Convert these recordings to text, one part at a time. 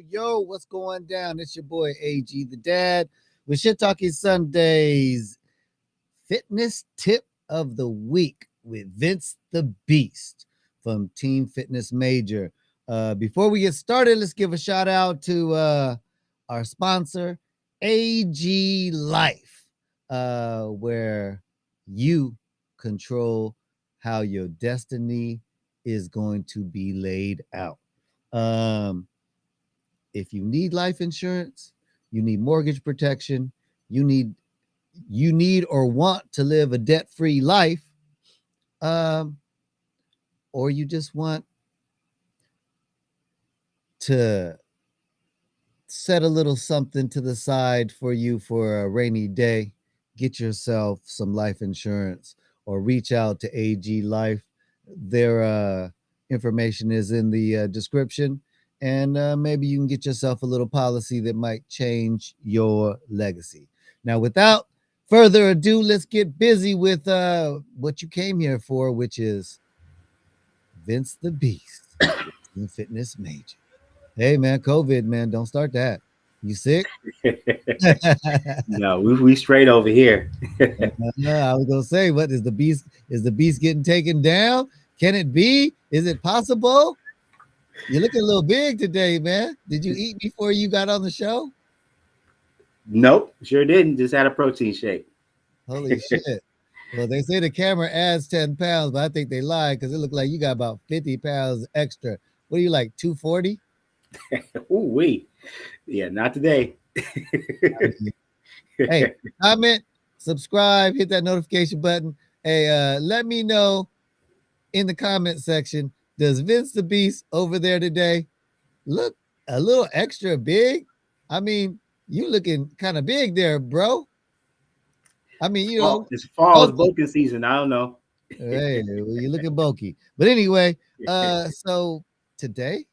Yo, what's going down? It's your boy AG the Dad with Shit Talking Sundays Fitness Tip of the Week with Vince the Beast from Team Fitness Major. Before we get started, let's give a shout out to our sponsor, AG Life, where you control how your destiny is going to be laid out. If you need life insurance, you need mortgage protection, you need or want to live a debt-free life, or or you just want to set a little something to the side for you for a rainy day, get yourself some life insurance or reach out to AG Life. Their information is in the description, and maybe you can get yourself a little policy that might change your legacy. Now, without further ado, let's get busy with what you came here for, which is Vince the Beast, the fitness major. Hey, man, COVID, man, don't start that. You sick? No, we straight over here. I was gonna say, what is the beast? Is the beast getting taken down? Can it be? Is it possible? You're looking a little big today, man. Did you eat before you got on the show? Nope, sure didn't. Just had a protein shake. Holy shit. Well, they say the camera adds 10 pounds, but I think they lied because it looked like you got about 50 pounds extra. What are you like, 240? Ooh wee. Yeah, not today. Hey, comment, subscribe, hit that notification button. Hey, let me know in the comment section, does Vince the Beast over there today look a little extra big? I mean, you looking kind of big there, bro. I mean, It's fall. It's bulky. bulking season. I don't know. Hey, well, you looking bulky. But anyway, so today,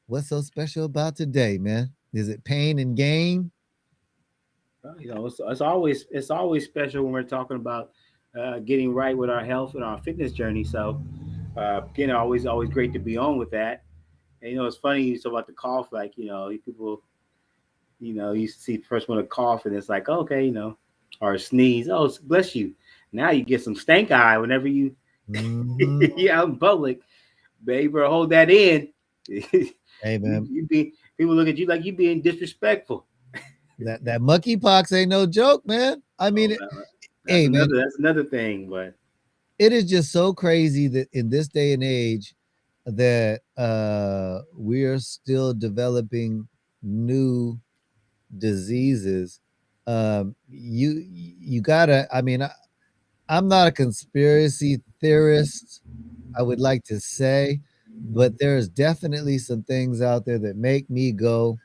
what's so special about today, man? Is it pain and gain? Well, it's always special when we're talking about getting right with our health and our fitness journey. So again, always great to be on with that. And it's funny you talk about the cough. Like people, you see the first one to cough, and it's like okay, or sneeze. Oh, bless you. Now you get some stank eye whenever you Mm-hmm. you out in public. Baby, hold that in. you, Hey, man, you be people look at you like you being disrespectful. that monkeypox ain't no joke, man. I mean, Oh, well, that's hey, man, another thing. But it is just so crazy that in this day and age that we are still developing new diseases. You gotta, I mean, I'm not a conspiracy theorist, I would like to say, but there's definitely some things out there that make me go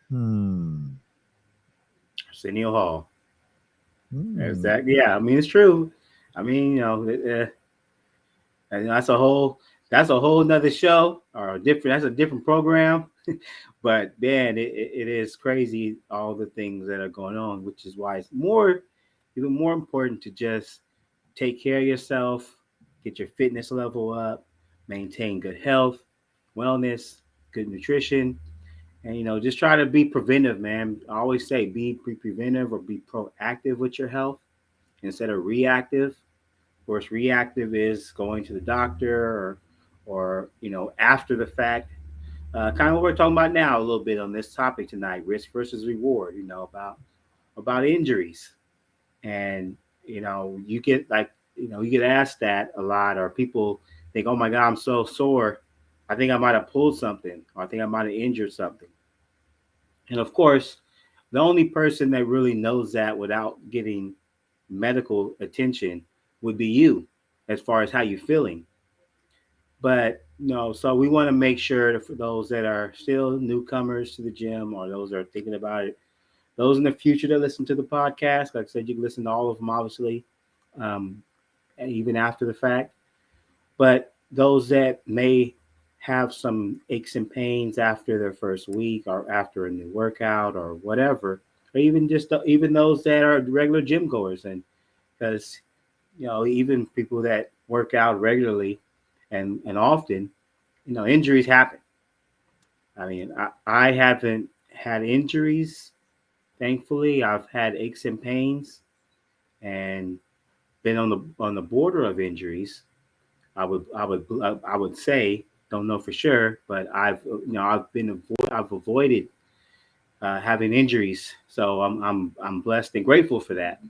Arsenio Hall. There's hmm. that. Yeah, I mean it's true. I mean, and that's a whole nother show or that's a different program. But man, it is crazy all the things that are going on, which is why it's even more important to just take care of yourself, get your fitness level up, maintain good health, wellness, good nutrition, and just try to be preventive, man. I always say preventive or be proactive with your health instead of reactive. Of course, reactive is going to the doctor or after the fact. Kind of what we're talking about now a little bit on this topic tonight: risk versus reward. About injuries, and you get you get asked that a lot, or people think, "Oh my God, I'm so sore. I think I might have pulled something, or I think I might have injured something." And of course, the only person that really knows that without getting medical attention would be you, as far as how you're feeling. But so we want to make sure that for those that are still newcomers to the gym or those that are thinking about it, those in the future that listen to the podcast, like I said, you can listen to all of them, obviously, um, even after the fact. But those that may have some aches and pains after their first week or after a new workout or whatever, or even those that are regular gym goers, and because even people that work out regularly and often, injuries happen. I mean, I haven't had injuries, thankfully. I've had aches and pains and been on the border of injuries. I would say, don't know for sure, but I've avoided having injuries, so I'm blessed and grateful for that.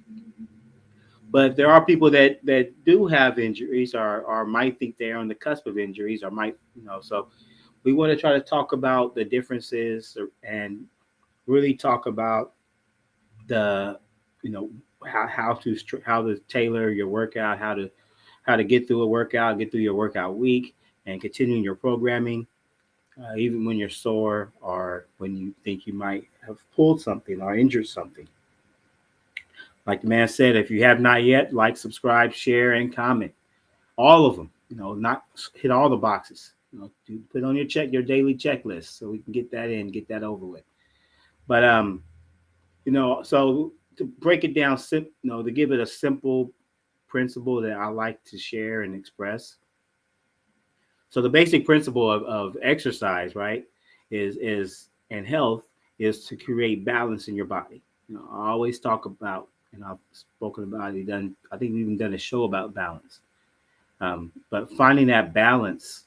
But there are people that do have injuries or might think they're on the cusp of injuries or might so we want to try to talk about the differences and really talk about the you know how to tailor your workout, how to get through a workout, get through your workout week, and continuing your programming, even when you're sore or when you think you might have pulled something or injured something. Like the man said, if you have not yet, like, subscribe, share, and comment. All of them. Not hit all the boxes. Put on your daily checklist so we can get that in, get that over with. But so to break it down, to give it a simple principle that I like to share and express. So the basic principle of exercise, right, is and health is to create balance in your body. I always talk about, and I've spoken about it. I think we've even done a show about balance. But finding that balance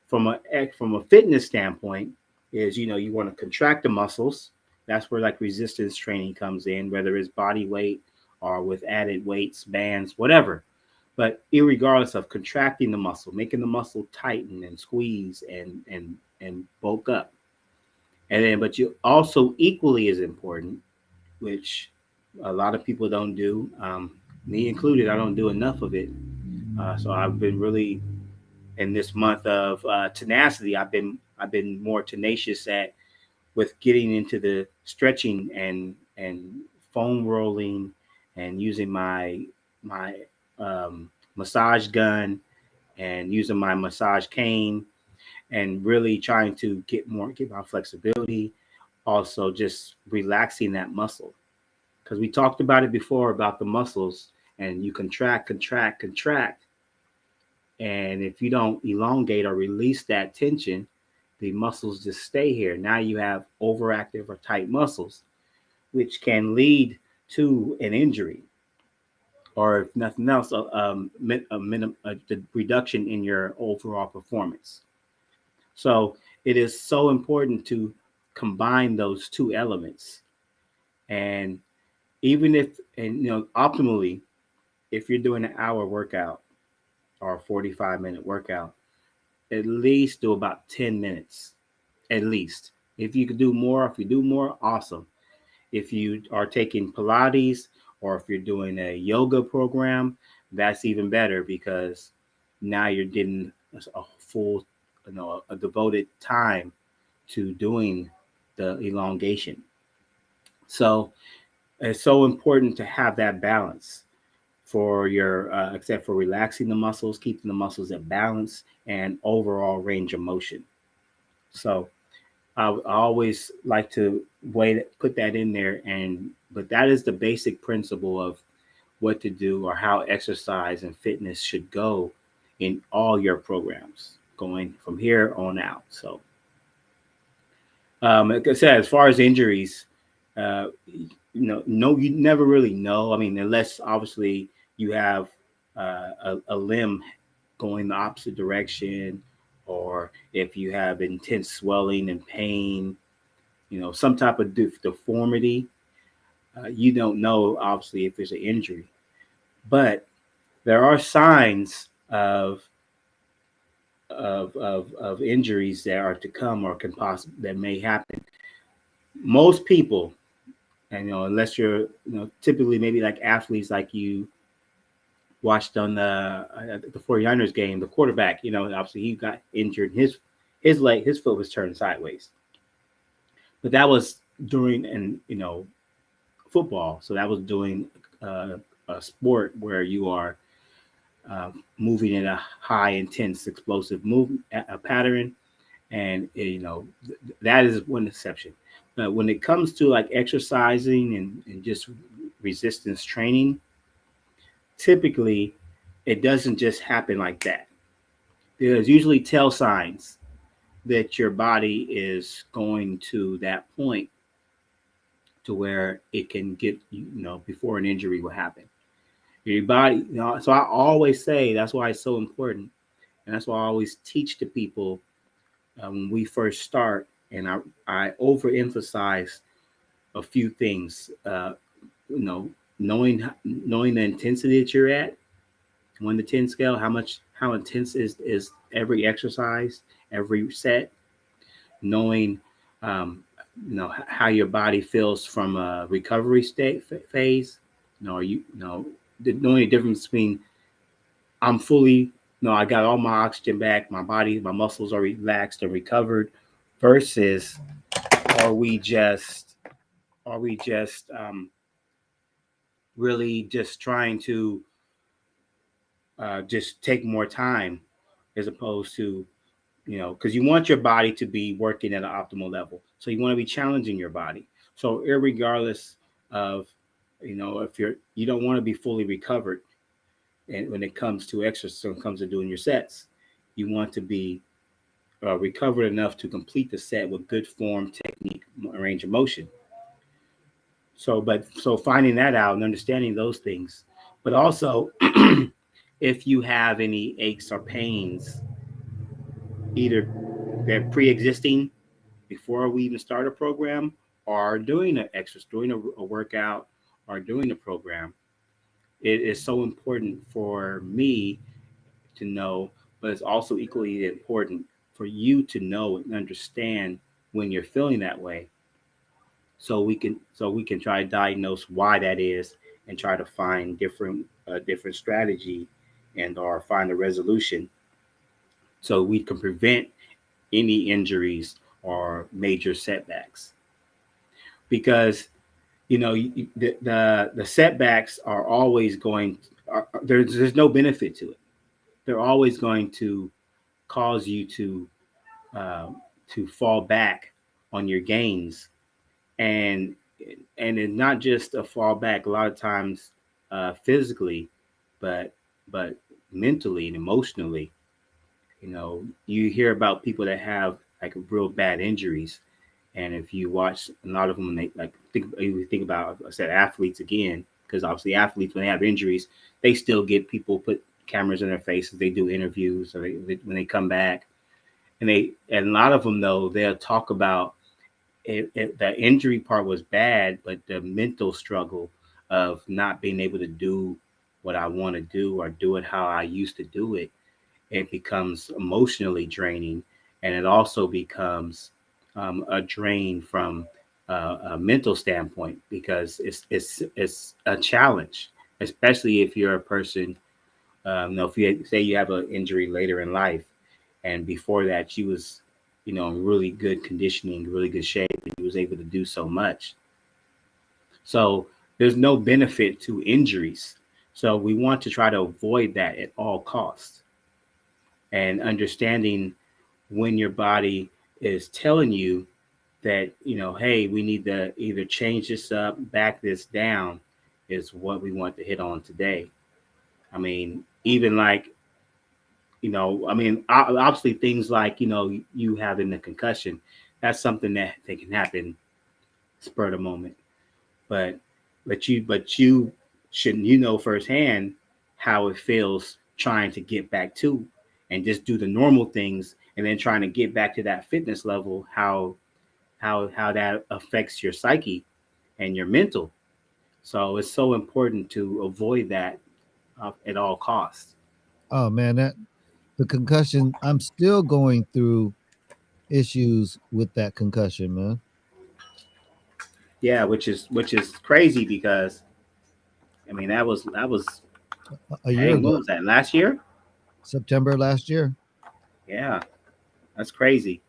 from a fitness standpoint is, you want to contract the muscles. That's where like resistance training comes in, whether it's body weight or with added weights, bands, whatever. But irregardless of contracting the muscle, making the muscle tighten and squeeze and bulk up. And then, but you also equally as important, which a lot of people don't do, me included, I don't do enough of it. So I've been really in this month of tenacity. I've been more tenacious at with getting into the stretching and foam rolling and using my massage gun and using my massage cane and really trying to get my flexibility. Also, just relaxing that muscle because we talked about it before about the muscles and you contract, contract, contract. And if you don't elongate or release that tension, the muscles just stay here. Now you have overactive or tight muscles, which can lead to an injury or, if nothing else, a reduction in your overall performance. So it is so important to combine those two elements. And even if, and optimally, if you're doing an hour workout or a 45-minute workout, at least do about 10 minutes, at least. If you do more, awesome. If you are taking Pilates or if you're doing a yoga program, that's even better because now you're getting a full, a devoted time to doing the elongation. So it's so important to have that balance for your, except for relaxing the muscles, keeping the muscles at balance, and overall range of motion. So I always like to put that in there, but that is the basic principle of what to do or how exercise and fitness should go in all your programs going from here on out. So, like I said, as far as injuries, no, you never really know. I mean, unless obviously you have a limb going the opposite direction, or if you have intense swelling and pain, some type of deformity, you don't know obviously if it's an injury. But there are signs of injuries that are to come or that may happen. Most people, and unless you're typically maybe like athletes like you watched on the 49ers game, the quarterback, obviously he got injured. His foot was turned sideways, but that was during football. So that was doing a sport where you are moving in a high, intense, explosive a pattern, and that is one exception. But when it comes to like exercising and just resistance training, typically it doesn't just happen like that. There's usually tell signs that your body is going to that point to where it can get, before an injury will happen. Your body, so I always say that's why it's so important. And that's why I always teach to people when we first start. And I overemphasize a few things, knowing the intensity that you're at, 1 to 10 scale, how intense is every exercise, every set, knowing, how your body feels from a recovery phase. Knowing the difference between I'm fully, no, I got all my oxygen back, my body, my muscles are relaxed and recovered, versus are we just are we just really just trying to just take more time, as opposed to, because you want your body to be working at an optimal level, so you want to be challenging your body. So irregardless of, if you don't want to be fully recovered, and when it comes to exercise, when it comes to doing your sets, you want to be recovered enough to complete the set with good form, technique, range of motion. So finding that out and understanding those things, but also if you have any aches or pains, either they're pre-existing before we even start a program, or doing an exercise, doing a workout, or doing a program, it is so important for me to know, but it's also equally important for you to know and understand when you're feeling that way, so we can try to diagnose why that is, and try to find different strategy, and or find a resolution, so we can prevent any injuries or major setbacks. Because the setbacks are always there's no benefit to it. They're always going to cause you uh, to fall back on your gains, and it's not just a fall back. A lot of times, physically, but but mentally and emotionally. You hear about people that have like real bad injuries, and if you watch a lot of them, they like think about, I said, athletes again, because obviously athletes, when they have injuries, they still get people put cameras in their faces. They do interviews, or when they come back, and a lot of them, though, they'll talk about the injury part was bad, but the mental struggle of not being able to do what I want to do, or do it how I used to do it, it becomes emotionally draining, and it also becomes a drain from a mental standpoint, because it's a challenge, especially if you're a person. If you say you have an injury later in life, and before that you was, in really good conditioning, really good shape, and you was able to do so much. So there's no benefit to injuries. So we want to try to avoid that at all costs, and understanding when your body is telling you that, hey, we need to either change this up, back this down, is what we want to hit on today. I mean, even like, obviously things like, you having a concussion, that's something that can happen spur of the moment. But but you shouldn't, firsthand how it feels trying to get back to, and just do the normal things, and then trying to get back to that fitness level, how that affects your psyche and your mental. So it's so important to avoid that at all costs. Oh man, that the concussion. I'm still going through issues with that concussion, man. Yeah, which is crazy, because I mean that was A year dang, ago, what was that, last year? September last year. Yeah, that's crazy.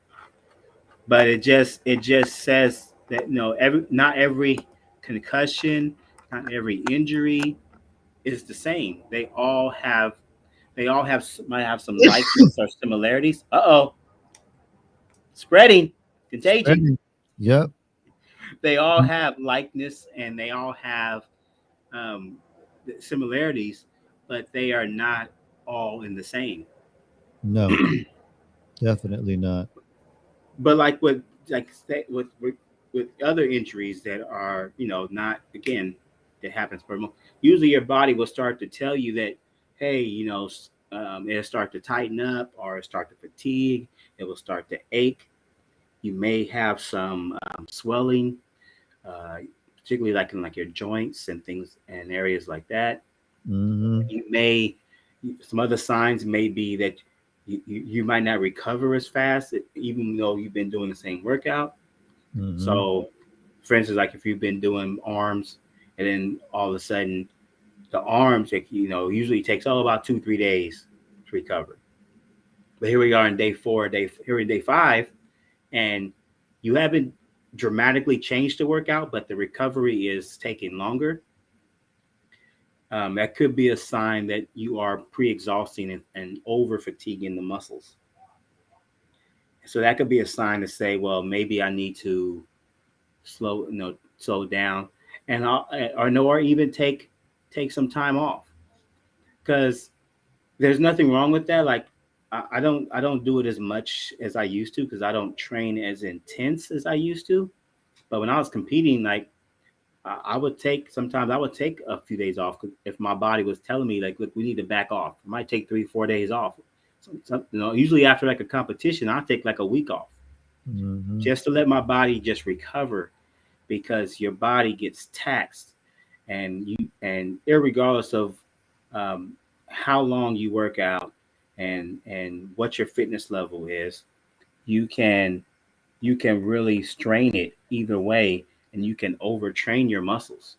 But it just says that, not every concussion, not every injury is the same. They all have might have some likeness or similarities. Uh-oh, spreading, contagion. Spreading. Yep. They all have likeness, and they all have um, similarities, but they are not all in the same. No, definitely not. But with other injuries that are, not, again, that happens per usually your body will start to tell you that, hey, it'll start to tighten up, or start to fatigue. It will start to ache. You may have some swelling, uh, particularly like in like your joints and things and areas like that. Hmm. You may Some other signs may be that you might not recover as fast, even though you've been doing the same workout. Hmm. So, for instance, like if you've been doing arms, and then all of a sudden the arms, usually takes about 2-3 days to recover. But here we are in day 4, here in day 5, and you haven't dramatically changed the workout, but the recovery is taking longer. That could be a sign that you are pre-exhausting and over fatiguing the muscles. So that could be a sign to say, well, maybe I need to slow down, and or even take some time off, because there's nothing wrong with that. Like I don't do it as much as I used to, because I don't train as intense as I used to. But when I was competing, like I would take a few days off if my body was telling me, like, look, we need to back off. I might take 3-4 days off. Usually after like a competition, I take like a week off, just to let my body just recover, because your body gets taxed, and irregardless of how long you work out and what your fitness level is, you can really strain it either way, and you can overtrain your muscles,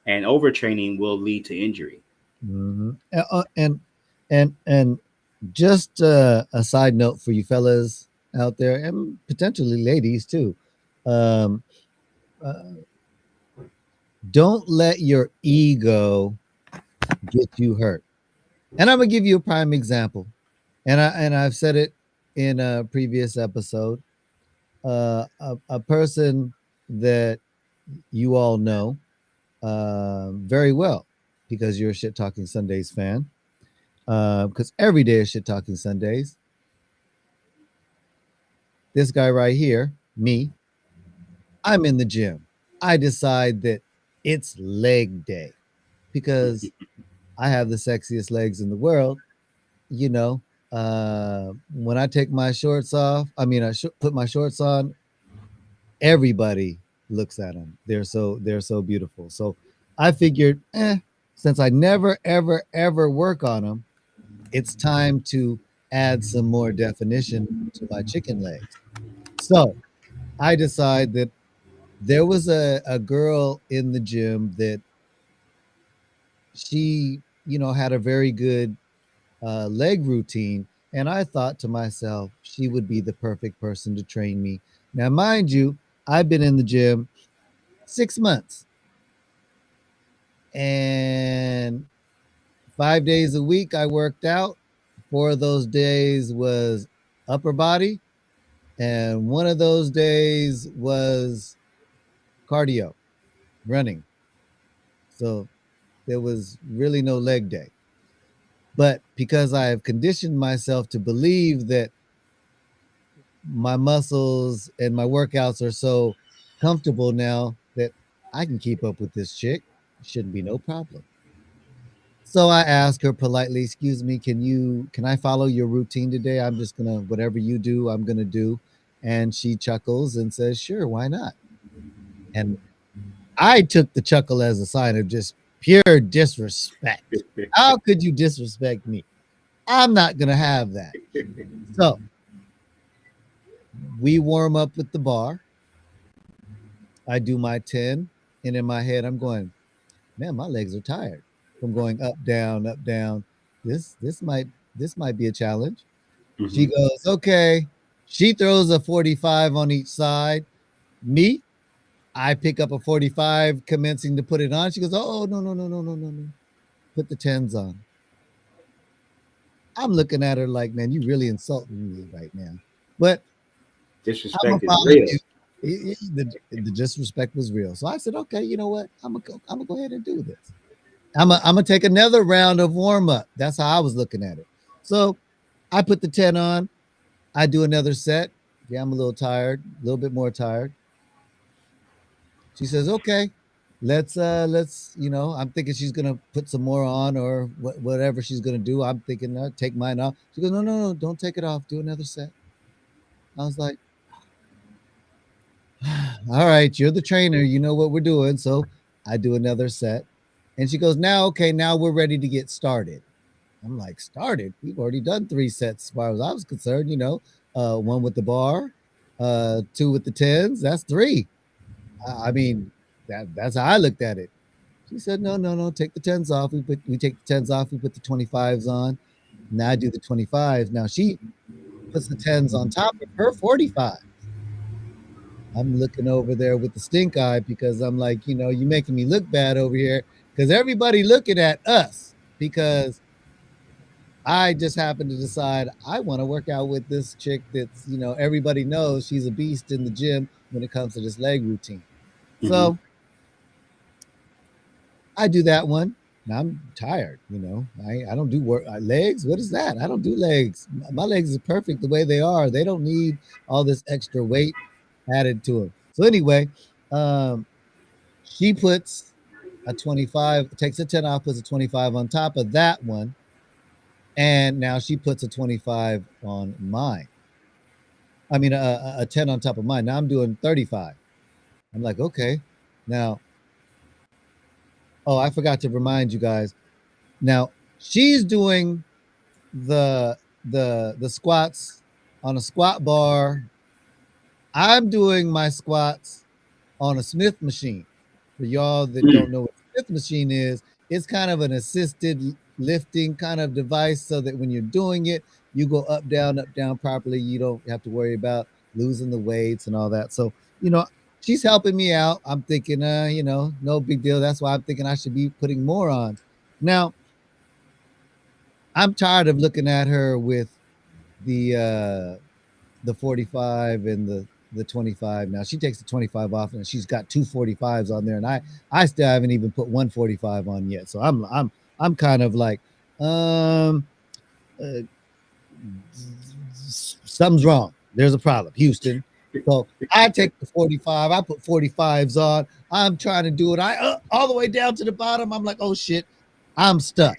and overtraining will lead to injury. And just a side note for you fellas out there, and potentially ladies too. Um, don't let your ego get you hurt. And I'm gonna give you a prime example. And I've said it in a previous episode. A person that you all know very well, because you're a Shit Talking Sundays fan. Because every day is Shit Talking Sundays. This guy right here, me, I'm in the gym. I decide that it's leg day because I have the sexiest legs in the world. You know, when I take my shorts off, put my shorts on, everybody looks at them. They're so beautiful. So I figured, since I never ever work on them, it's time to add some more definition to my chicken legs. So I decide that there was a girl in the gym that she, had a very good leg routine. And I thought to myself, she would be the perfect person to train me. Now, mind you, I've been in the gym 6 months, and 5 days a week I worked out. 4 of those days was upper body, and one of those days was cardio, running. So there was really no leg day. But because I have conditioned myself to believe that my muscles and my workouts are so comfortable now that I can keep up with this chick, shouldn't be no problem. So I asked her politely, "Excuse me, can I follow your routine today? I'm just gonna, whatever you do, I'm gonna do." And she chuckles and says, "Sure, why not?" And I took the chuckle as a sign of just pure disrespect. How could you disrespect me? I'm not gonna have that. So we warm up with the bar. I do my 10, and in my head, I'm going, man, my legs are tired from going up, down, up, down. This might be a challenge. She Mm-hmm. goes, okay. She throws a 45 on each side. Me, I pick up a 45, commencing to put it on. She goes, oh, no, no, no, no, no, no, no. Put the 10s on. I'm looking at her like, man, you really insulting me right now. But I'm gonna Disrespect is follow real. you. The disrespect was real. So I said, okay, you know what? I'm gonna go ahead and do this. I'm gonna take another round of warm up. That's how I was looking at it. So I put the 10 on. I do another set. Yeah, I'm a little tired, a little bit more tired. She says, okay, let's, I'm thinking she's gonna put some more on, or whatever she's gonna do. I'm thinking, take mine off. She goes, no, no, no, don't take it off. Do another set. I was like, all right, you're the trainer. You know what we're doing. So I do another set. And she goes, now, okay, now we're ready to get started. I'm like, started? We've already done 3 sets as far as I was concerned, one with the bar, 2 with the 10s. That's 3. I mean, that's how I looked at it. She said, no, no, no, take the 10s off. We take the 10s off, we put the 25s on. Now I do the 25s. Now she puts the 10s on top of her 45. I'm looking over there with the stink eye because I'm like, you're making me look bad over here because everybody looking at us because I just happened to decide I want to work out with this chick that's, everybody knows she's a beast in the gym when it comes to this leg routine. Mm-hmm. So I do that one. Now I'm tired, I don't do work legs. What is that? I don't do legs. My legs are perfect the way they are. They don't need all this extra weight added to them. So anyway, um, she puts a 25, takes a 10 off, puts a 25 on top of that one. And now she puts a 25 on mine. I mean, a 10 on top of mine. Now I'm doing 35. I'm like, okay. Now, oh, I forgot to remind you guys. Now she's doing the squats on a squat bar. I'm doing my squats on a Smith machine. For y'all that don't know what a Smith machine is, it's kind of an assisted lifting kind of device so that when you're doing it, you go up, down properly. You don't have to worry about losing the weights and all that. So, she's helping me out. I'm thinking, no big deal. That's why I'm thinking I should be putting more on. Now, I'm tired of looking at her with the 45 and the 25. Now she takes the 25 off and she's got two 45s on there, and I still haven't even put 145 on yet. So I'm kind of like, uh, something's wrong. There's a problem, Houston. So I take the 45. I put 45s on. I'm trying to do it. I all the way down to the bottom. I'm like, oh shit, I'm stuck.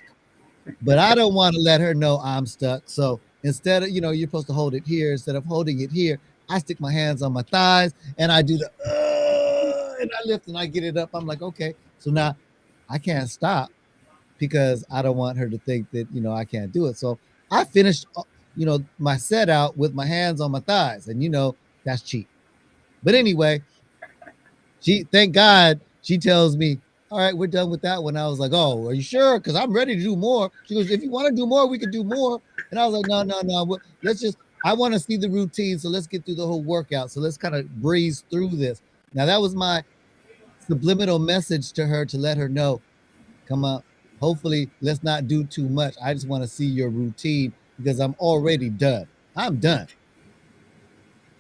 But I don't want to let her know I'm stuck. So instead of, you're supposed to hold it here. Instead of holding it here, I stick my hands on my thighs and I do and I lift and I get it up. I'm like, okay. So now I can't stop because I don't want her to think that, I can't do it. So I finished, my set out with my hands on my thighs, and that's cheap. But anyway, thank God, she tells me, all right, we're done with that one. I was like, oh, are you sure? Because I'm ready to do more. She goes, if you want to do more, we could do more. And I was like, no, no, no. Let's just, I want to see the routine. So let's get through the whole workout. So let's kind of breeze through this. Now, that was my subliminal message to her to let her know, come on, hopefully, let's not do too much. I just want to see your routine because I'm already done. I'm done.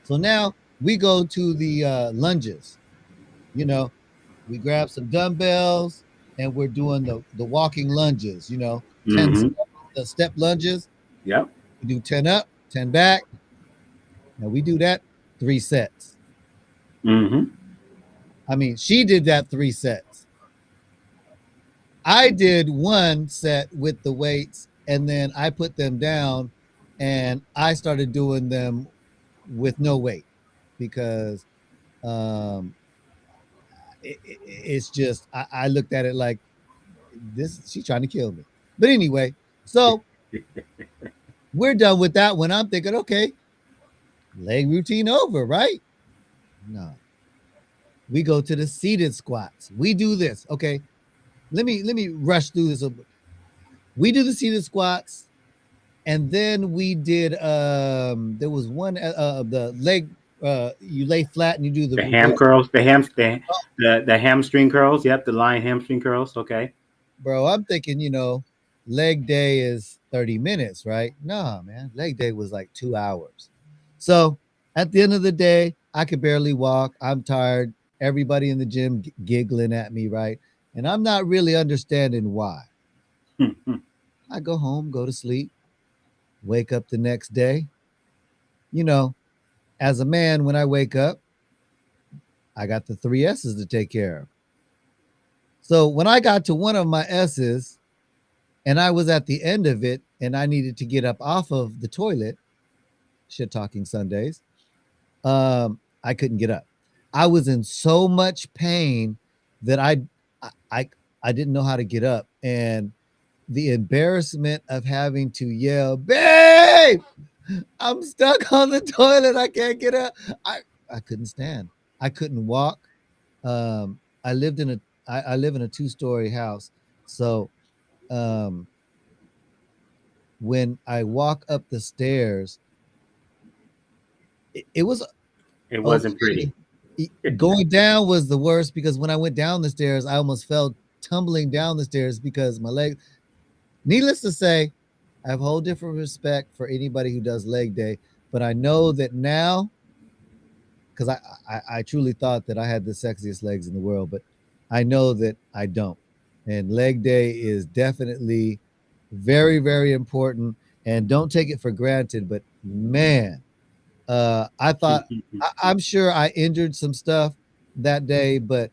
So now we go to the lunges. We grab some dumbbells and we're doing the walking lunges, 10 Mm-hmm. step lunges. Yep. We do 10 up, 10 back. Now we do that 3 sets. Mm-hmm. I mean, she did that 3 sets. I did 1 set with the weights and then I put them down and I started doing them with no weight because um, it's just, I looked at it like, she's trying to kill me. But anyway, so we're done with that one. I'm thinking, okay, leg routine over, right? No. We go to the seated squats. We do this. Okay. Let me rush through this. We do the seated squats, and then we did there was one the leg you lay flat and you do The ham the curls, the hamstring curls. Yep, the lion hamstring curls. Okay. bro. I'm thinking, leg day is 30 minutes, right? No, man. Leg day was like 2 hours. So at the end of the day, I could barely walk. I'm tired. Everybody in the gym giggling at me, right? And I'm not really understanding why. I go home, go to sleep, wake up the next day. You know, as a man, when I wake up, I got the 3 S's to take care of. So when I got to one of my S's, and I was at the end of it and I needed to get up off of the toilet, shit talking Sundays, I couldn't get up. I was in so much pain that I I didn't know how to get up, and the embarrassment of having to yell, "Babe, I'm stuck on the toilet. I can't get up." I couldn't stand. I couldn't walk. I lived in a I live in a 2-story house. So um, when I walk up the stairs, it was It wasn't okay. pretty. Going down was the worst because when I went down the stairs, I almost fell tumbling down the stairs because my leg. Needless to say, I have a whole different respect for anybody who does leg day, but I know that now because I truly thought that I had the sexiest legs in the world, but I know that I don't. And leg day is definitely very, very important. And don't take it for granted. But man, I thought I'm sure I injured some stuff that day, but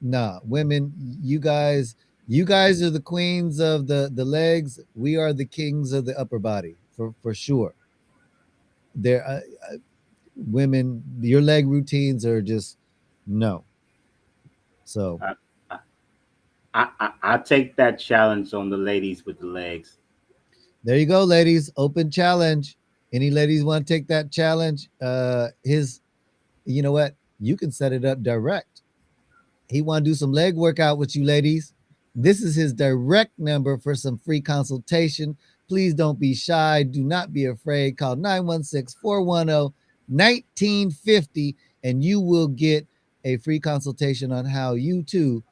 nah, women, you guys are the queens of the legs. We are the kings of the upper body for sure. There, women, your leg routines are just no. So I, I take that challenge on the ladies with the legs. there you go, ladies. Open challenge. Any ladies want to take that challenge? You know what? You can set it up direct. He want to do some leg workout with you, ladies. This is his direct number for some free consultation. Please don't be shy. Do not be afraid. Call 916-410-1950 and you will get a free consultation on how you too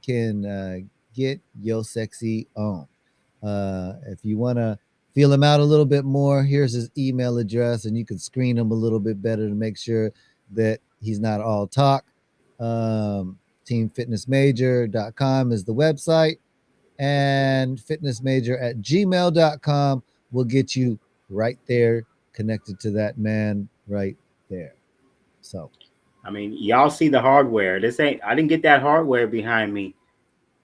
can get your sexy on. If you want to feel him out a little bit more, here's his email address, and you can screen him a little bit better to make sure that he's not all talk. Teamfitnessmajor.com is the website, and fitnessmajor@gmail.com will get you right there connected to that man right there. So, I mean, y'all see the hardware. This ain't. I didn't get that hardware behind me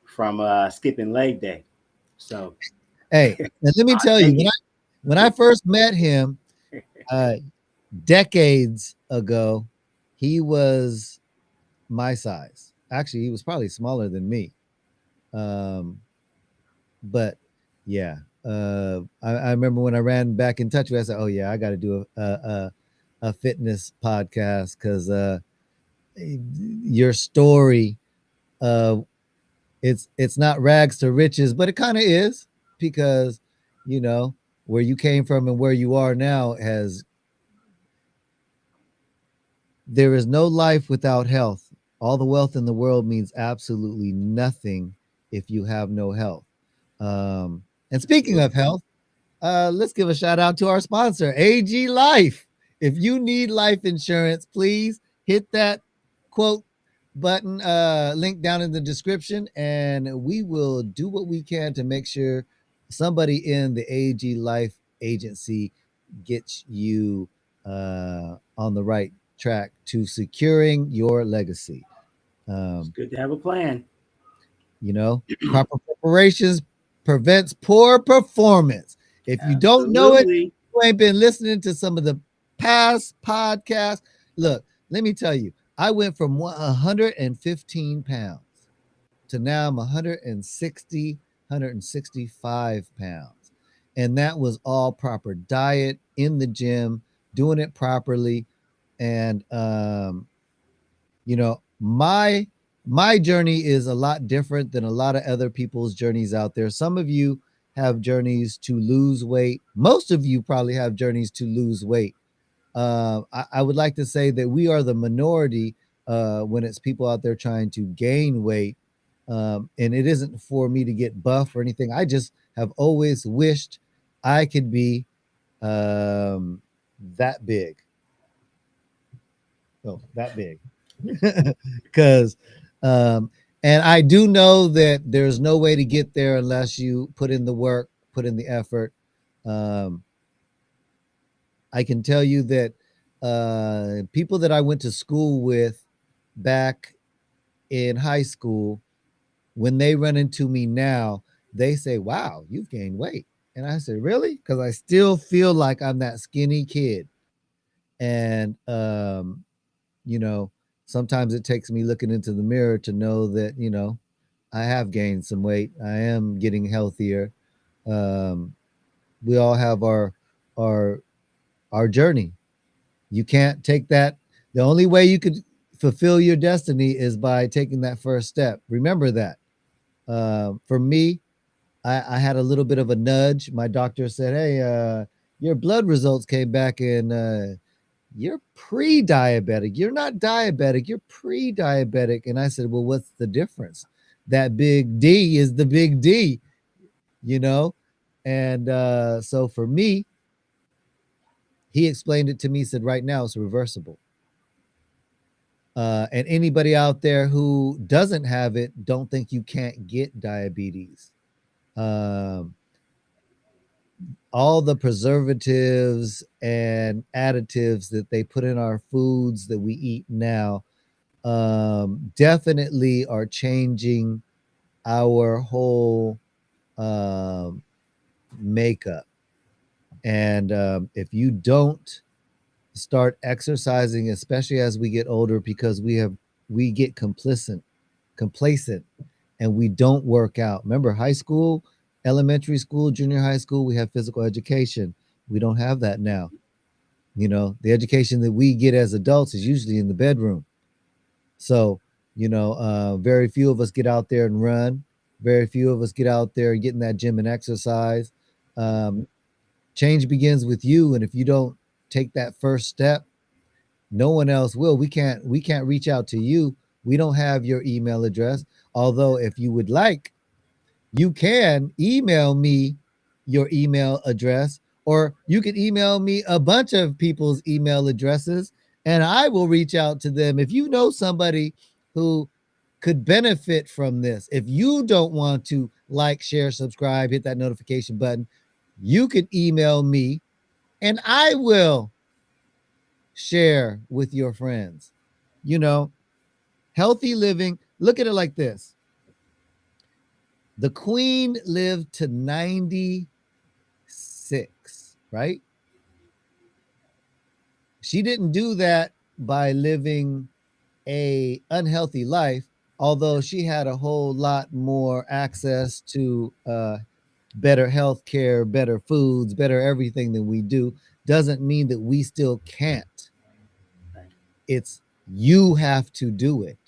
from skipping leg day. So hey, and let me I tell you, take it. when I first met him, uh, decades ago, he was my size. Actually, he was probably smaller than me. Um, but yeah, I remember when I ran back in touch with, I said, "Oh yeah, I got to do a fitness podcast because your story, uh, it's not rags to riches, but it kind of is because you know where you came from and where you are now has there is no life without health. All the wealth in the world means absolutely nothing if you have no health. And speaking of health, let's give a shout out to our sponsor, AG Life. If you need life insurance, please hit that quote button link down in the description, and we will do what we can to make sure somebody in the AG Life agency gets you on the right track to securing your legacy. It's Um, good to have a plan. you know, proper preparations prevents poor performance. If you don't know it, Absolutely. you ain't been listening to some of the past podcasts. Look, let me tell you, I went from 115 pounds to now I'm 160, 165 pounds. And that was all proper diet in the gym, doing it properly. And you know, my journey is a lot different than a lot of other people's journeys out there. Some of you have journeys to lose weight. Most of you probably have journeys to lose weight. I would like to say that we are the minority when it's people out there trying to gain weight. And it isn't for me to get buff or anything. I just have always wished I could be that big. Oh, that big. Because and I do know that there's no way to get there unless you put in the work, put in the effort. Um, I can tell you that people that I went to school with back in high school, when they run into me now, they say, "Wow, you've gained weight." And I said, "Really?" Because I still feel like I'm that skinny kid. And you know, sometimes it takes me looking into the mirror to know that, you know, I have gained some weight. I am getting healthier. Um, we all have our our journey. You can't take that. The only way you could fulfill your destiny is by taking that first step. Remember that. For me, I had a little bit of a nudge. My doctor said, "Hey, your blood results came back and you're pre-diabetic. You're not diabetic. You're pre-diabetic." And I said, "Well, what's the difference? That big D is the big D, you know." And so for me, he explained it to me. Said, "Right now, it's reversible." And anybody out there who doesn't have it, don't think you can't get diabetes. Um, all the preservatives and additives that they put in our foods that we eat now definitely are changing our whole um, makeup. And if you don't start exercising, especially as we get older, because we get complacent, and we don't work out. Remember, high school, elementary school, junior high school, we have physical education. We don't have that now. You know, the education that we get as adults is usually in the bedroom. So, very few of us get out there and run. Very few of us get out there and get in that gym and exercise. Um, Change begins with you, and if you don't take that first step, no one else will. We can't reach out to you. We don't have your email address. Although, if you would like, you can email me your email address, or you can email me a bunch of people's email addresses, and I will reach out to them. If you know somebody who could benefit from this, if you don't want to like, share, subscribe, hit that notification button, you can email me and I will share with your friends. You know, healthy living, look at it like this: the queen lived to 96, right? She didn't do that by living a unhealthy life, although she had a whole lot more access to better health care, better foods, better everything than we do. Doesn't mean that we still can't. It's you have to do it.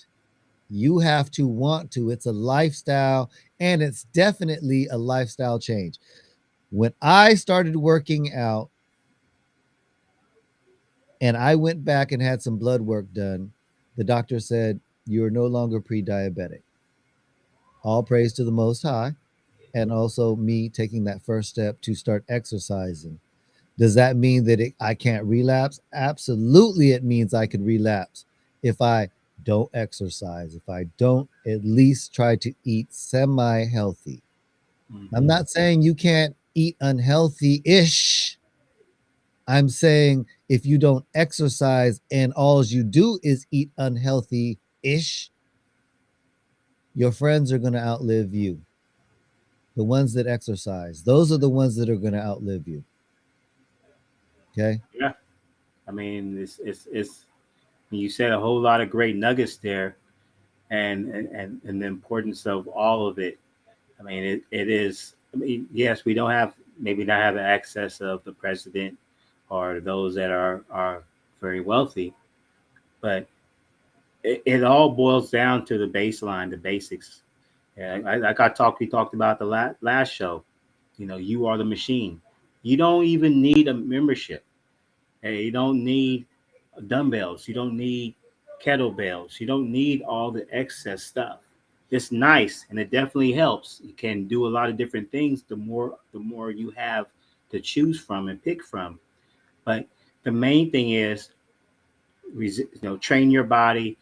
You have to want to. It's a lifestyle, and it's definitely a lifestyle change. When I started working out and I went back and had some blood work done, the doctor said, "You're no longer pre diabetic." All praise to the Most High, and also me taking that first step to start exercising. Does that mean that I can't relapse? Absolutely, it means I could relapse if I don't exercise, if I don't at least try to eat semi healthy. I'm not saying you can't eat unhealthy ish. I'm saying if you don't exercise and all you do is eat unhealthy ish, your friends are going to outlive you. The ones that exercise, those are the ones that are going to outlive you. Okay. Yeah, I mean, it's you said a whole lot of great nuggets there, and the importance of all of it. I mean, it is. I mean, yes, we don't have maybe not have the access of the president or those that are very wealthy, but it all boils down to the baseline, the basics. And like we talked about the last show. You know, you are the machine. You don't even need a membership. Hey, you don't need dumbbells. You don't need kettlebells. You don't need all the excess stuff. It's nice and it definitely helps. You can do a lot of different things the more you have to choose from and pick from. But the main thing is, train your body,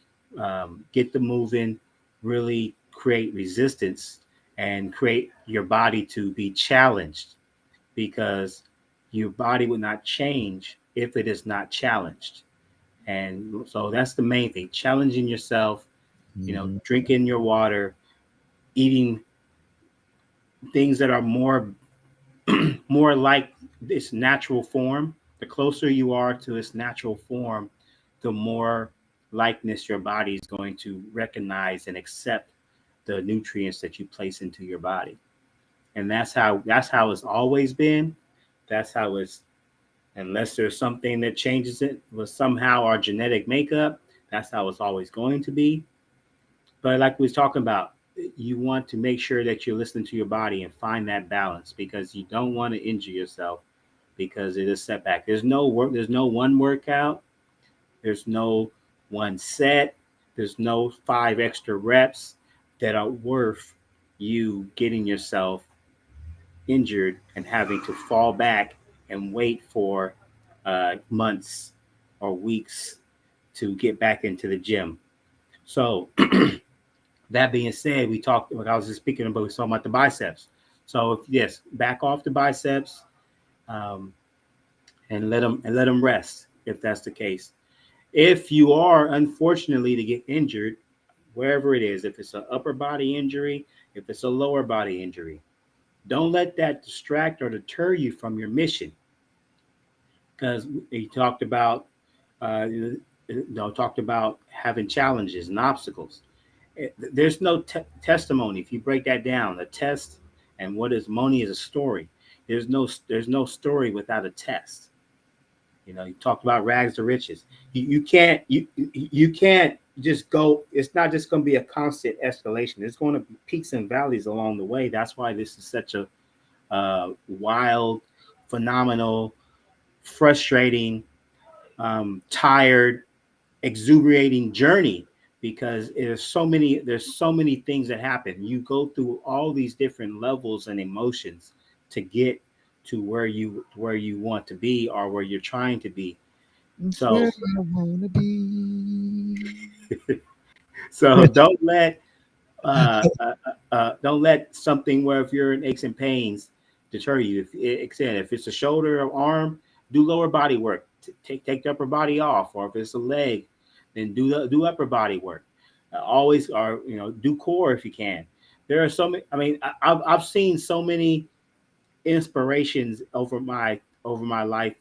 get the moving, really create resistance and create your body to be challenged, because your body would not change if it is not challenged. And so that's the main thing: challenging yourself, Mhm. drinking your water, eating things that are more like its natural form. The closer you are to its natural form, the more likeness your body is going to recognize and accept the nutrients that you place into your body. And that's how it's always been. That's how it's, unless there's something that changes it with somehow our genetic makeup. That's how it's always going to be. But like we was talking about, you want to make sure that you're listening to your body and find that balance, because you don't want to injure yourself because it is setback. There's no work. There's no one workout. There's no one set. There's no 5 extra reps that are worth you getting yourself injured and having to fall back and wait for months or weeks to get back into the gym. So that being said, we talked. Like I was just speaking about, we talking about the biceps. So if, yes, back off the biceps, um, and let them rest if that's the case. If you are unfortunately to get injured, wherever it is, if it's an upper body injury, if it's a lower body injury, don't let that distract or deter you from your mission. Because he talked about, talked about having challenges and obstacles. There's no testimony. If you break that down, a test and what is money is a story. There's no story without a test. You talked about rags to riches. You can't just go. It's not just going to be a constant escalation. There's going to be peaks and valleys along the way. That's why this is such a wild, phenomenal, frustrating, tired, exuberating journey, because there's so many things that happen. You go through all these different levels and emotions to get to where you want to be, or where you're trying to be. It's So where I wanna be. so don't let something where if you're in aches and pains deter you. If it's a shoulder or arm, do lower body work. Take the upper body off, or if it's a leg, then do upper body work. Always, or do core if you can. There are so many. I mean, I've seen so many inspirations over my life,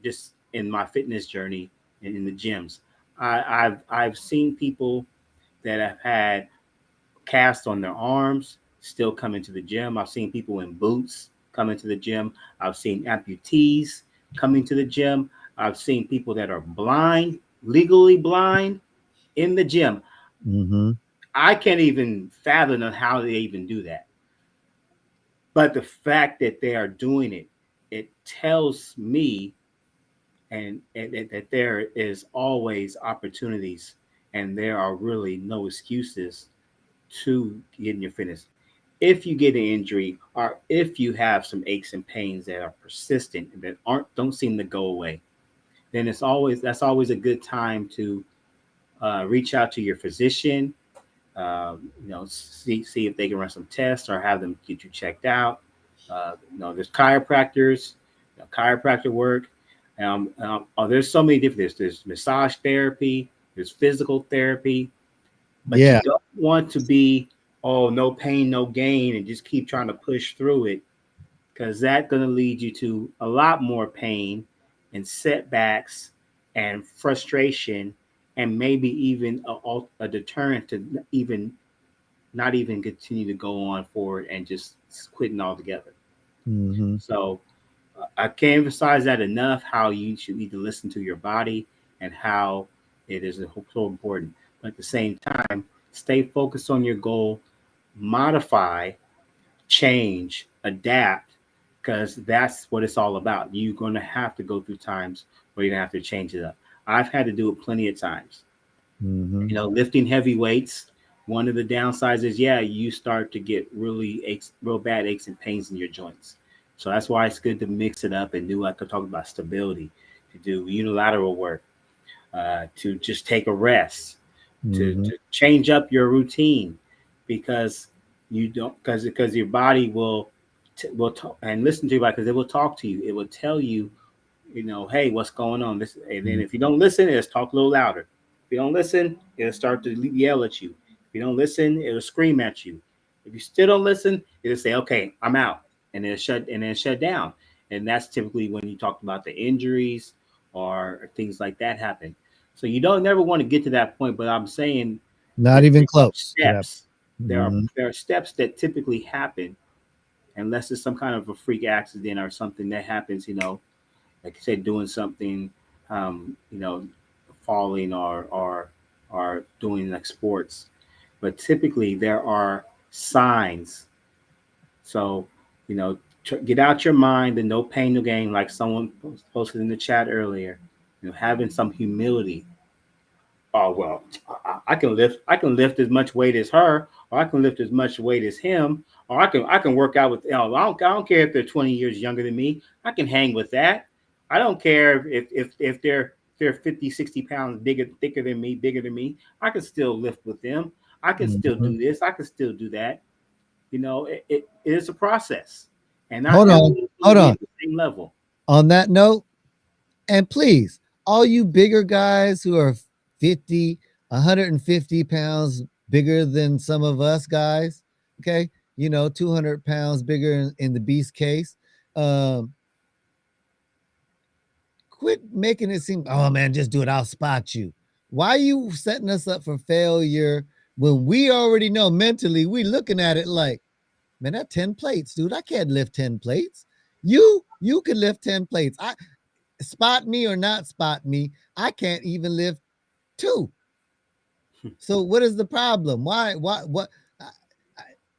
just in my fitness journey and in the gyms. I've seen people that have had cast on their arms still come into the gym. I've seen people in boots come into the gym. I've seen amputees coming to the gym. I've seen people that are blind, legally blind, in the gym. Mm-hmm. I can't even fathom how they even do that. But the fact that they are doing it, it tells me and that there is always opportunities, and there are really no excuses to getting your fitness. If you get an injury, or if you have some aches and pains that are persistent and that don't seem to go away, then that's always a good time to reach out to your physician. See if they can run some tests or have them get you checked out. There's chiropractors, chiropractor work. There's so many different. There's massage therapy. There's physical therapy, but you Yeah. don't want to be, oh, no pain, no gain, and just keep trying to push through it, because that's going to lead you to a lot more pain and setbacks and frustration, and maybe even a deterrent to even not even continue to go on forward and just quitting altogether. Mm-hmm. So I can't emphasize that enough, how you should need to listen to your body and how it is so important. But at the same time, stay focused on your goal, modify, change, adapt, because that's what it's all about. You're going to have to go through times where you're going to have to change it up. I've had to do it plenty of times. Mm-hmm. Lifting heavy weights, one of the downsides is, yeah, you start to get real bad aches and pains in your joints. So that's why it's good to mix it up and do, like I talked about, stability, to do unilateral work, to just take a rest, Mm-hmm. to change up your routine, because you don't because your body will talk and listen to you, because it will talk to you. It will tell you, hey, what's going on? This, and then if you don't listen, it'll talk a little louder. If you don't listen, it'll start to yell at you. If you don't listen, it'll scream at you. If you still don't listen, it'll say, "Okay, I'm out," and then shut down. And that's typically when you talked about the injuries or things like that happen. So you don't never want to get to that point. But I'm saying Not that even there are close to that. steps. Mm-hmm. There are steps that typically happen, unless it's some kind of a freak accident or something that happens. Like I said, doing something, um, you know, falling or are doing like sports, but typically there are signs. So, you know, get out your mind the no pain, no gain, like someone posted in the chat earlier. You know, having some humility. Oh well, I can lift as much weight as her, or I can lift as much weight as him, or I can work out with. You know, I don't care if they're 20 years younger than me. I can hang with that. I don't care if they're 50, 60 pounds bigger, thicker than me, bigger than me. I can still lift with them. I can still Mhm. do this. I can still do that. You know, it is a process, and not Hold on, everyone's going to hold be on. at the same level. On that note, and please, all you bigger guys who are 50, 150 pounds bigger than some of us guys, okay, 200 pounds bigger in the beast case. Um, Quit making it seem, oh man, just do it. I'll spot you. Why are you setting us up for failure when we already know mentally we looking at it like, man, that 10 plates, dude. I can't lift 10 plates. You can lift 10 plates. I spot me or not spot me. I can't even lift two. So what is the problem? Why what I-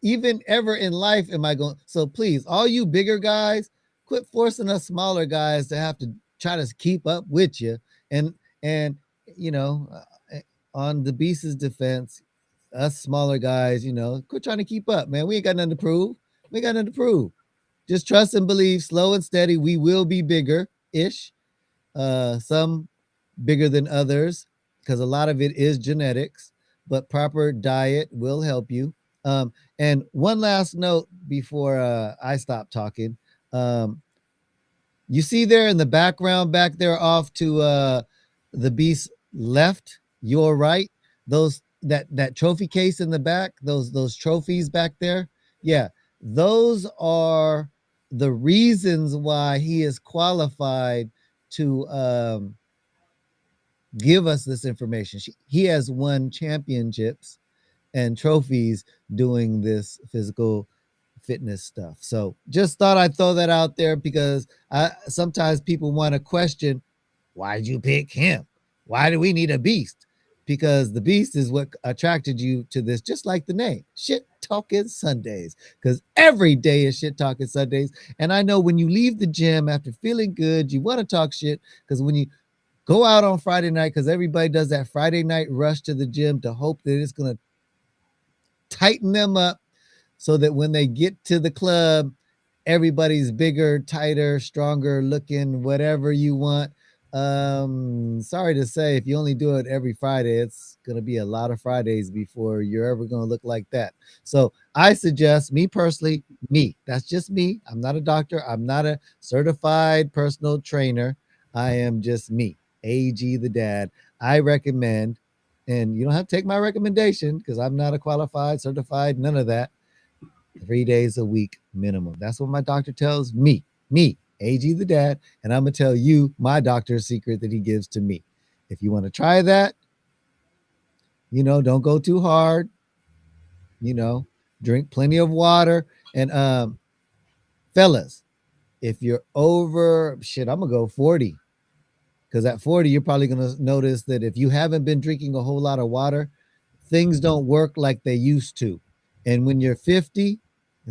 even ever in life am I going? So please, all you bigger guys, quit forcing us smaller guys to have to try to keep up with you. And you know, on the Beast's defense, us smaller guys, quit trying to keep up, man. We ain't got nothing to prove. We ain't got nothing to prove. Just trust and believe, slow and steady. We will be bigger ish. Some bigger than others because a lot of it is genetics, but proper diet will help you. And one last note before I stop talking. Um, you see there in the background back there off to the beast left, your right, those that trophy case in the back, those trophies back there. Yeah, those are the reasons why he is qualified to give us this information. He has won championships and trophies doing this physical fitness stuff. So just thought I'd throw that out there because sometimes people want to question, why'd you pick him? Why do we need a beast? Because the beast is what attracted you to this, just like the name, Shit Talking Sundays. Because every day is Shit Talking Sundays. And I know when you leave the gym after feeling good, you want to talk shit. Because when you go out on Friday night, because everybody does that Friday night rush to the gym to hope that it's going to tighten them up so that when they get to the club, everybody's bigger, tighter, stronger looking, whatever you want. Sorry to say, if you only do it every Friday, it's going to be a lot of Fridays before you're ever going to look like that. So I suggest, me personally, that's just me. I'm not a doctor. I'm not a certified personal trainer. I am just me, AG the dad. I recommend, and you don't have to take my recommendation because I'm not a qualified, certified, none of that. 3 days a week minimum. That's what my doctor tells me, AG the dad, and I'm gonna tell you my doctor's secret that he gives to me. If you want to try that, don't go too hard. You know, drink plenty of water, and fellas, if you're over shit, I'm gonna go 40 because at 40 you're probably gonna notice that if you haven't been drinking a whole lot of water, things don't work like they used to. And when you're 50,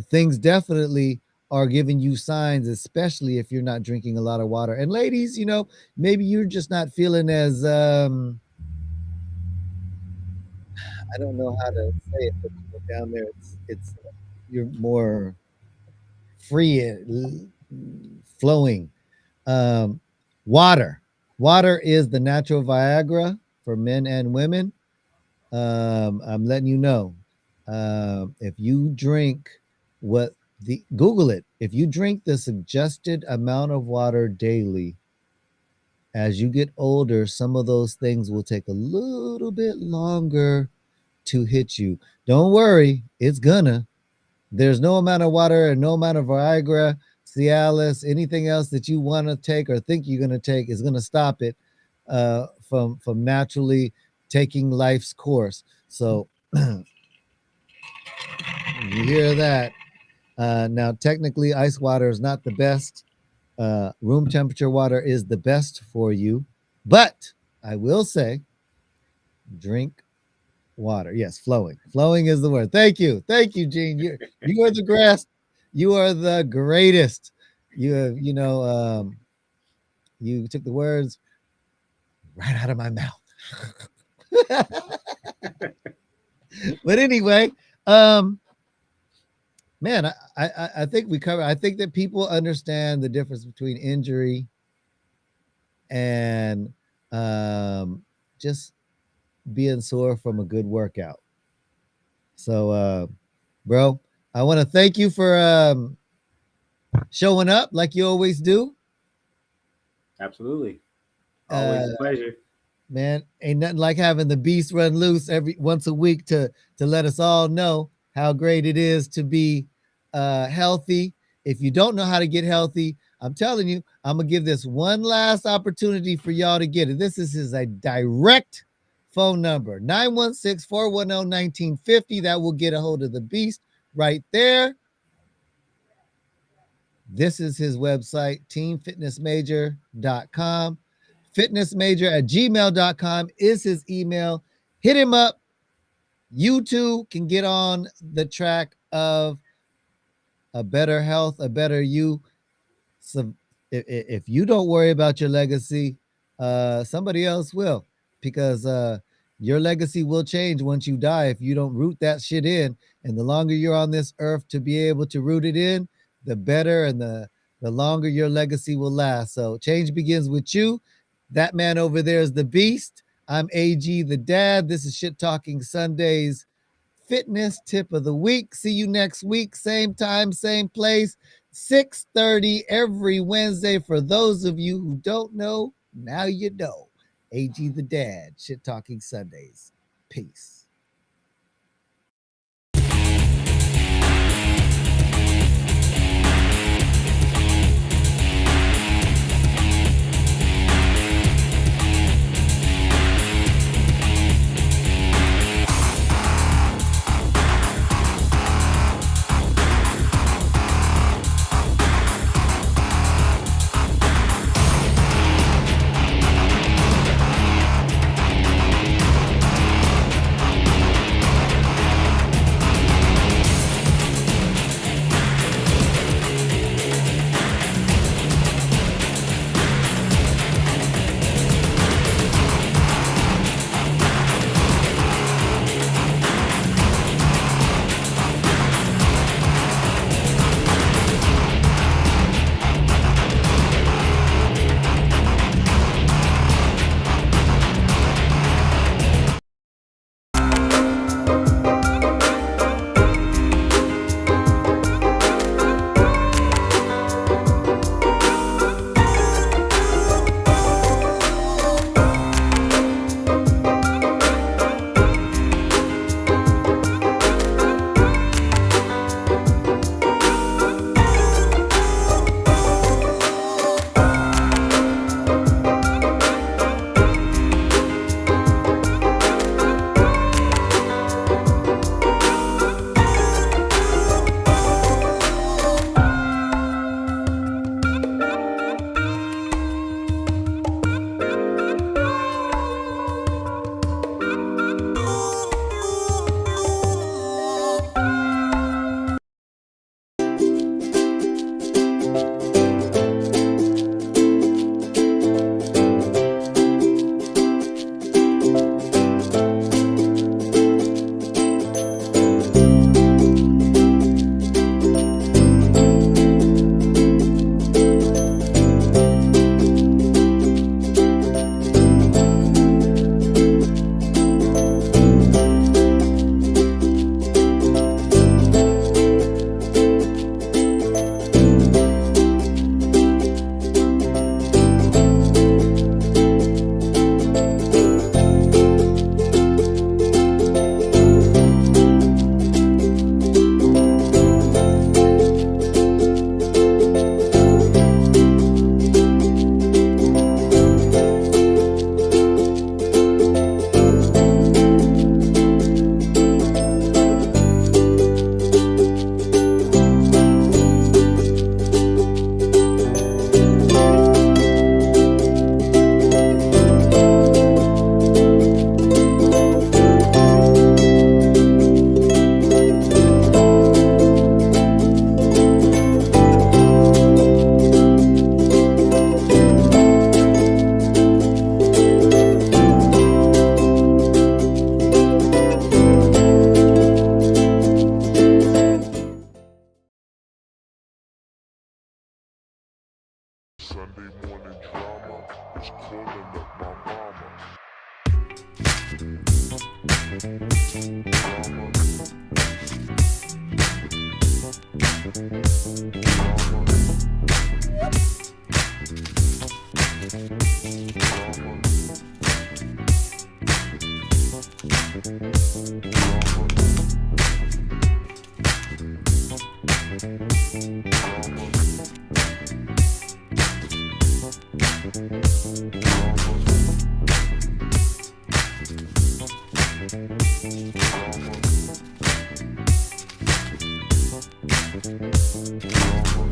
things definitely are giving you signs, especially if you're not drinking a lot of water. And ladies, maybe you're just not feeling as I don't know how to say it, but down there it's you're more free and flowing. Um, water. Water is the natural Viagra for men and women. I'm letting you know. If you drink what Google it, if you drink the suggested amount of water daily, as you get older, some of those things will take a little bit longer to hit you. Don't worry, it's gonna. There's no amount of water and no amount of Viagra, Cialis, anything else that you want to take or think you're gonna take is gonna stop it from naturally taking life's course. So you hear that? Now, technically, ice water is not the best. Room temperature water is the best for you. But I will say, Drink water. Yes, flowing. Flowing is the word. Thank you. Thank you, Gene. You are the grass. You are the greatest. You have, you took the words right out of my mouth. But anyway, man, I think we cover. I think that people understand the difference between injury and just being sore from a good workout. So, bro, I want to thank you for showing up like you always do. Absolutely. Always a pleasure. Man, ain't nothing like having the beast run loose every once a week to let us all know how great it is to be healthy. If you don't know how to get healthy, I'm telling you, I'm gonna give this one last opportunity for y'all to get it. This is a direct phone number, 916-410-1950. That will get a hold of the beast right there. This is his website, teamfitnessmajor.com. Fitnessmajor@gmail.com is his email. Hit him up. You too can get on the track of a better health, a better you. So if you don't worry about your legacy, somebody else will, because your legacy will change once you die if you don't root that shit in. And the longer you're on this earth to be able to root it in, the better and the longer your legacy will last. So change begins with you. That man over there is the beast. I'm AG the dad. This is Shit Talking Sundays fitness tip of the week. See you next week, same time, same place, 6:30 every Wednesday. For those of you who don't know, now you know. AG the dad, Shit Talking Sundays. Peace.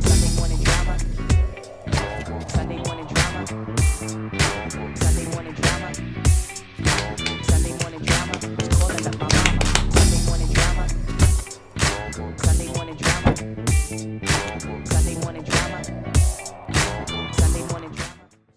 Sunday morning drama. Sunday morning drama.